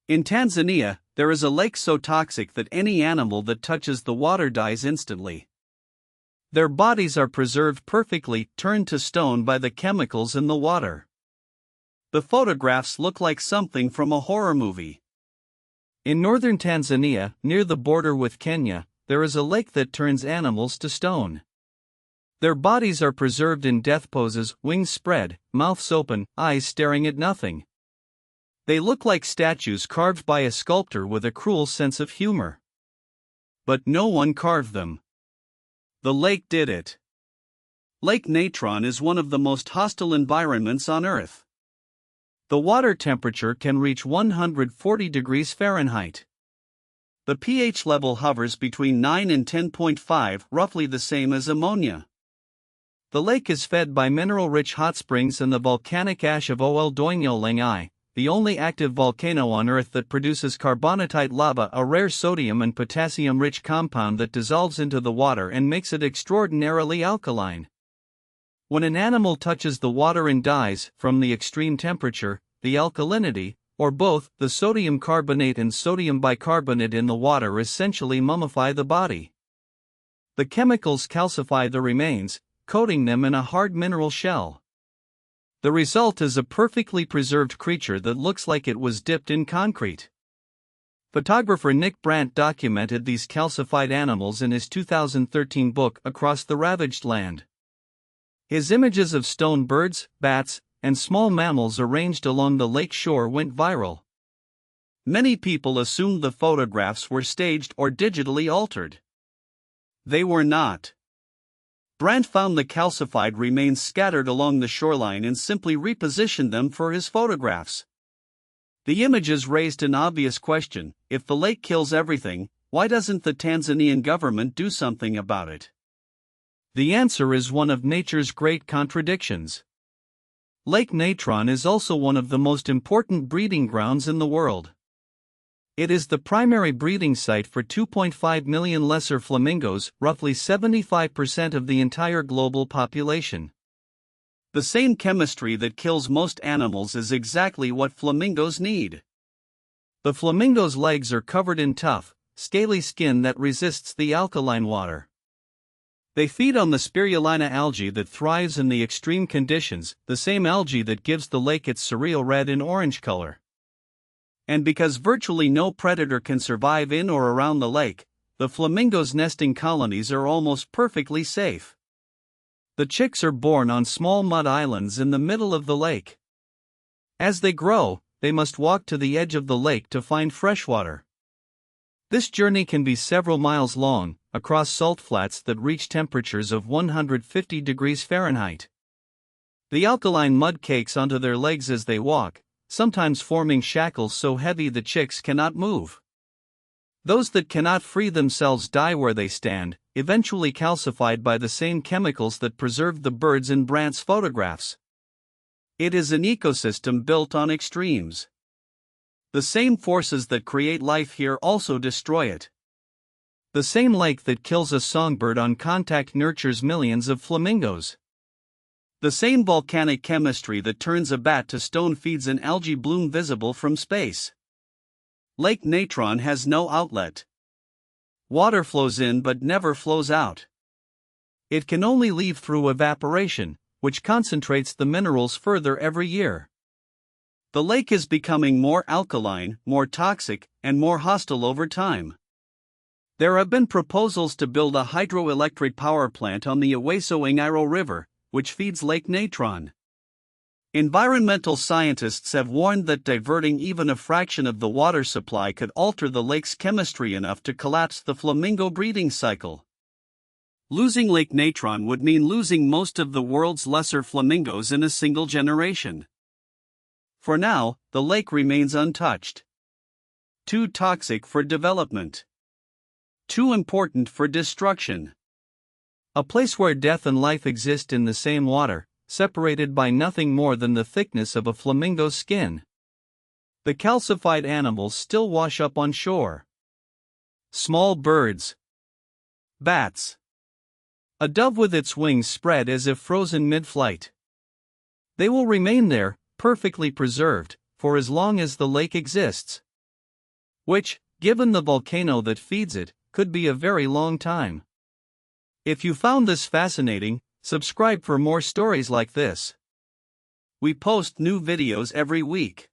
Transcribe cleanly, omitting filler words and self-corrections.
In Tanzania, there is a lake so toxic that any animal that touches the water dies instantly. Their bodies are preserved perfectly, turned to stone by the chemicals in the water. The photographs look like something from a horror movie. In northern Tanzania, near the border with Kenya, there is a lake that turns animals to stone. Their bodies are preserved in death poses, wings spread, mouths open, eyes staring at nothing. They look like statues carved by a sculptor with a cruel sense of humor. But no one carved them. The lake did it. Lake Natron is one of the most hostile environments on Earth. The water temperature can reach 140 degrees Fahrenheit. The pH level hovers between 9 and 10.5, roughly the same as ammonia. The lake is fed by mineral-rich hot springs and the volcanic ash of Ol Doinyo Lengai, the only active volcano on Earth that produces carbonatite lava, a rare sodium and potassium-rich compound that dissolves into the water and makes it extraordinarily alkaline. When an animal touches the water and dies from the extreme temperature, the alkalinity, or both, the sodium carbonate and sodium bicarbonate in the water essentially mummify the body. The chemicals calcify the remains, coating them in a hard mineral shell. The result is a perfectly preserved creature that looks like it was dipped in concrete. Photographer Nick Brandt documented these calcified animals in his 2013 book Across the Ravaged Land. His images of stone birds, bats, and small mammals arranged along the lake shore went viral. Many people assumed the photographs were staged or digitally altered. They were not. Brandt found the calcified remains scattered along the shoreline and simply repositioned them for his photographs. The images raised an obvious question: if the lake kills everything, why doesn't the Tanzanian government do something about it? The answer is one of nature's great contradictions. Lake Natron is also one of the most important breeding grounds in the world. It is the primary breeding site for 2.5 million lesser flamingos, roughly 75% of the entire global population. The same chemistry that kills most animals is exactly what flamingos need. The flamingo's legs are covered in tough, scaly skin that resists the alkaline water. They feed on the spirulina algae that thrives in the extreme conditions, the same algae that gives the lake its surreal red and orange color. And because virtually no predator can survive in or around the lake, the flamingos' nesting colonies are almost perfectly safe. The chicks are born on small mud islands in the middle of the lake. As they grow, they must walk to the edge of the lake to find fresh water. This journey can be several miles long, across salt flats that reach temperatures of 150 degrees Fahrenheit. The alkaline mud cakes onto their legs as they walk, sometimes forming shackles so heavy the chicks cannot move. Those that cannot free themselves die where they stand, eventually calcified by the same chemicals that preserved the birds in Brandt's photographs. It is an ecosystem built on extremes. The same forces that create life here also destroy it. The same lake that kills a songbird on contact nurtures millions of flamingos. The same volcanic chemistry that turns a bat to stone feeds an algae bloom visible from space. Lake Natron has no outlet. Water flows in but never flows out. It can only leave through evaporation, which concentrates the minerals further every year. The lake is becoming more alkaline, more toxic, and more hostile over time. There have been proposals to build a hydroelectric power plant on the Eweso Ingiro River, which feeds Lake Natron. Environmental scientists have warned that diverting even a fraction of the water supply could alter the lake's chemistry enough to collapse the flamingo breeding cycle. Losing Lake Natron would mean losing most of the world's lesser flamingos in a single generation. For now, the lake remains untouched. Too toxic for development. Too important for destruction. A place where death and life exist in the same water, separated by nothing more than the thickness of a flamingo's skin. The calcified animals still wash up on shore. Small birds. Bats. A dove with its wings spread as if frozen mid-flight. They will remain there, perfectly preserved, for as long as the lake exists. which, given the volcano that feeds it, could be a very long time. If you found this fascinating, subscribe for more stories like this. We post new videos every week.